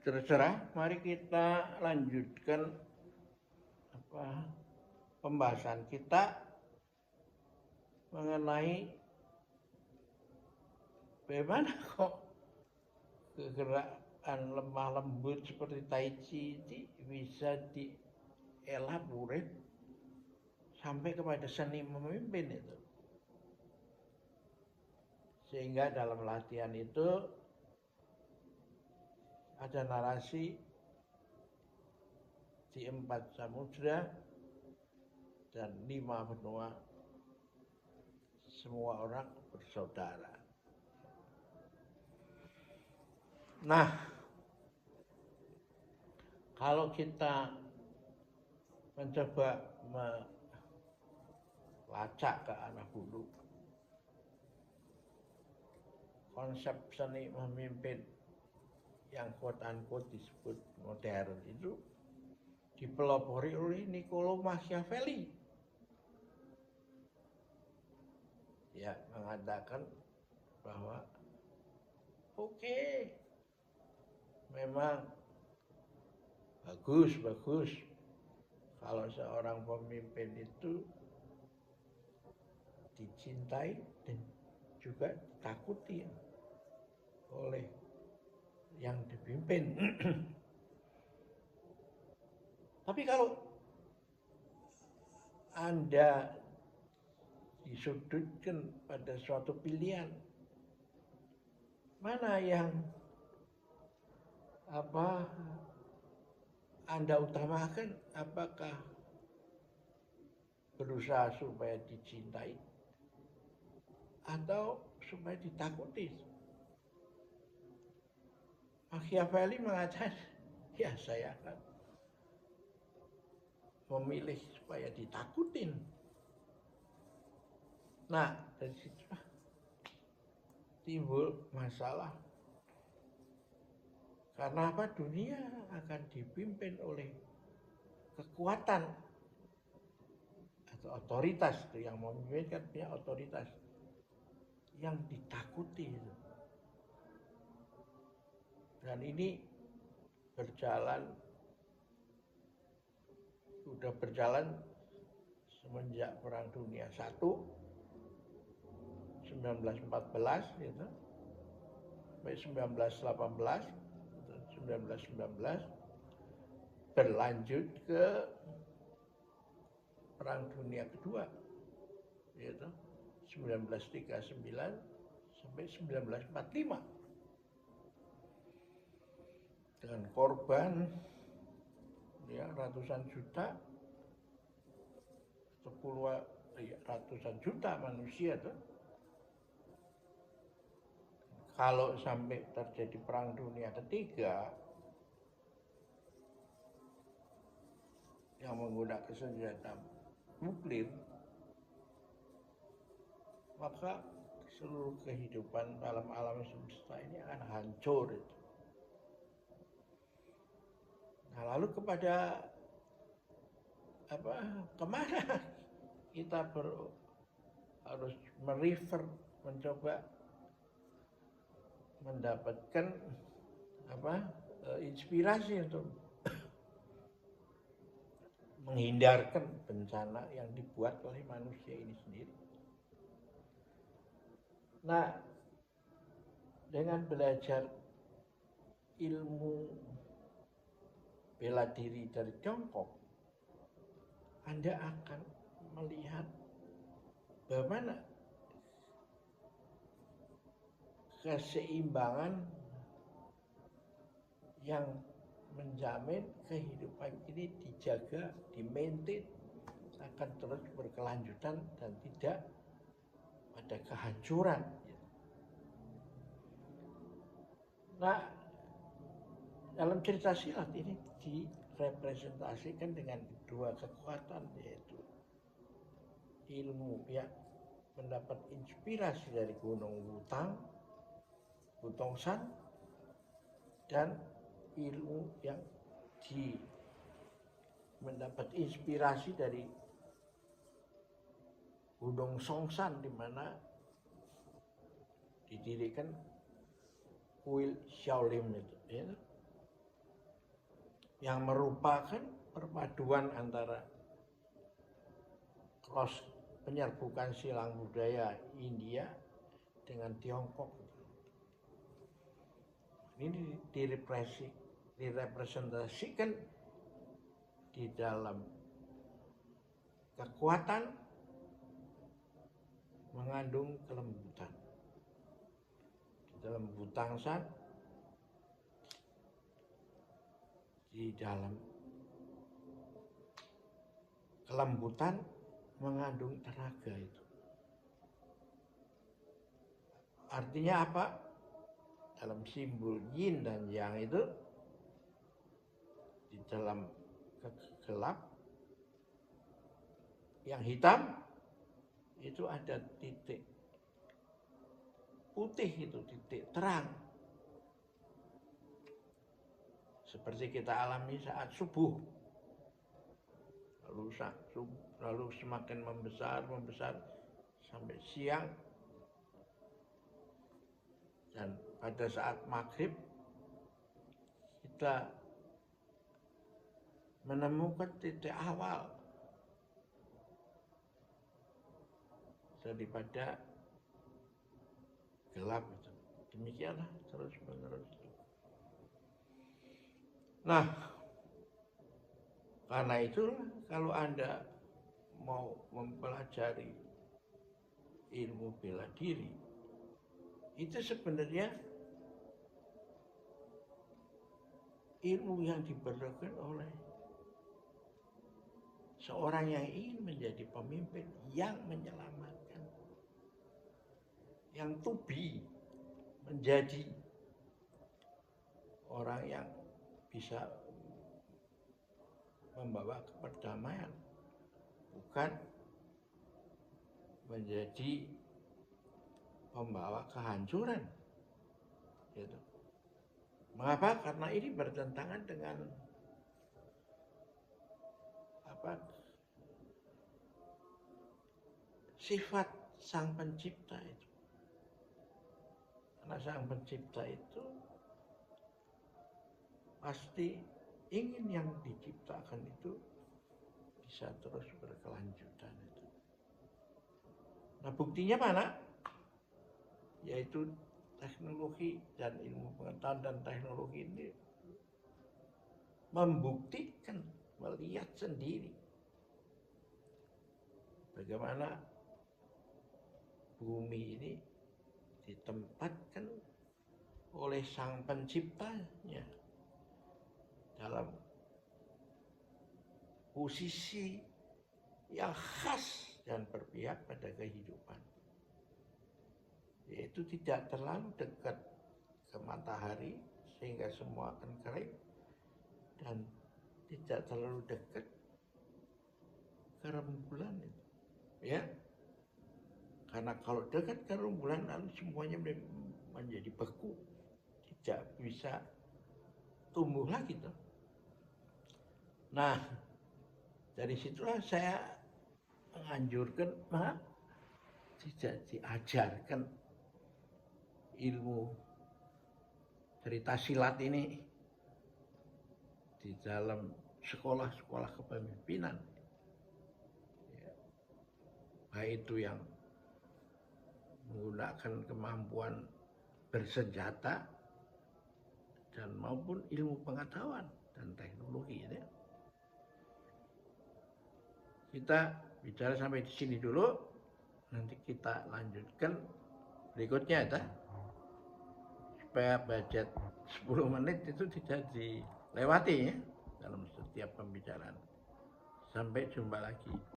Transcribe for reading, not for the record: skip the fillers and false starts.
Terserah, mari kita lanjutkan pembahasan kita mengenai bagaimana kok kegerakan lemah lembut seperti Tai Chi ini bisa dielaborate sampai kepada seni memimpin itu. Sehingga dalam latihan itu ada narasi di 4 samudra dan 5 benua, semua orang bersaudara. Nah, kalau kita mencoba melacak ke arah hulu, konsep seni memimpin yang quote-unquote disebut modern itu dipelopori oleh Niccolo Machiavelli. Ya, mengatakan bahwa oke, memang bagus kalau seorang pemimpin itu dicintai dan juga ditakuti oleh yang dipimpin. Tapi kalau Anda disudutkan pada suatu pilihan, mana yang Anda utamakan? Apakah berusaha supaya dicintai atau supaya ditakuti? Machiavelli mengatakan, ya saya akan memilih supaya ditakutin. Nah, dari situ timbul masalah. Karena apa? Dunia akan dipimpin oleh kekuatan atau otoritas. Yang memimpin kan punya otoritas yang ditakuti. Dan ini sudah berjalan semenjak Perang Dunia I, 1914 gitu, sampai 1918, 1919, berlanjut ke Perang Dunia Kedua, yaitu 1939 sampai 1945. Dengan korban ya ratusan juta, ratusan juta manusia tuh. Kalau sampai terjadi Perang Dunia Ketiga yang menggunakan senjata nuklir, maka seluruh kehidupan dalam alam semesta ini akan hancur. Nah, lalu kepada kemana kita harus mencoba mendapatkan inspirasi untuk menghindarkan bencana yang dibuat oleh manusia ini sendiri. Nah, dengan belajar ilmu bela diri dari Tiongkok, Anda akan melihat bagaimana keseimbangan yang menjamin kehidupan ini dijaga, dimaintain, akan terus berkelanjutan dan tidak ada kehancuran. Nah, dalam cerita silat ini direpresentasikan dengan dua kekuatan, yaitu ilmu yang mendapat inspirasi dari Gunung Wutongsan, dan ilmu yang mendapat inspirasi dari Gunung Songshan, di mana didirikan kuil Shaolin itu. Ya. yang merupakan perpaduan antara cross penyerbukan silang budaya India dengan Tiongkok. Ini direpresentasikan di dalam kekuatan mengandung kelembutan. Di dalam butangsan, di dalam kelembutan mengandung tenaga itu. Artinya apa? Dalam simbol yin dan yang itu, di dalam gelap, yang hitam, itu ada titik putih, itu titik terang. Seperti kita alami saat subuh. Lalu semakin membesar sampai siang. Dan pada saat maghrib kita menemukan titik awal daripada gelap itu. Demikianlah terus menerus. Nah, karena itulah kalau Anda mau mempelajari ilmu bela diri, itu sebenarnya ilmu yang diperlukan oleh seorang yang ingin menjadi pemimpin yang menyelamatkan, yang to be, menjadi orang yang bisa membawa perdamaian, bukan menjadi pembawa kehancuran. Gitu. Mengapa? Karena ini bertentangan dengan sifat Sang Pencipta itu. Karena Sang Pencipta itu pasti ingin yang diciptakan itu bisa terus berkelanjutan itu. Nah, buktinya mana? Yaitu teknologi dan ilmu pengetahuan dan teknologi ini membuktikan, melihat sendiri bagaimana bumi ini ditempatkan oleh Sang Penciptanya dalam posisi yang khas dan berpihak pada kehidupan, yaitu tidak terlalu dekat ke matahari sehingga semua akan kering, dan tidak terlalu dekat ke rembulan itu, ya. Karena kalau dekat ke rembulan lalu semuanya menjadi beku, tidak bisa tumbuh lagi tuh. Nah, dari situlah saya menganjurkan tidak diajarkan ilmu cerita silat ini di dalam sekolah-sekolah kepemimpinan, ya, baik itu yang menggunakan kemampuan bersenjata dan maupun ilmu pengetahuan dan teknologi, ya. Kita bicara sampai di sini dulu, nanti kita lanjutkan berikutnya, ya, supaya budget 10 menit itu tidak dilewati, ya, dalam setiap pembicaraan. Sampai jumpa lagi.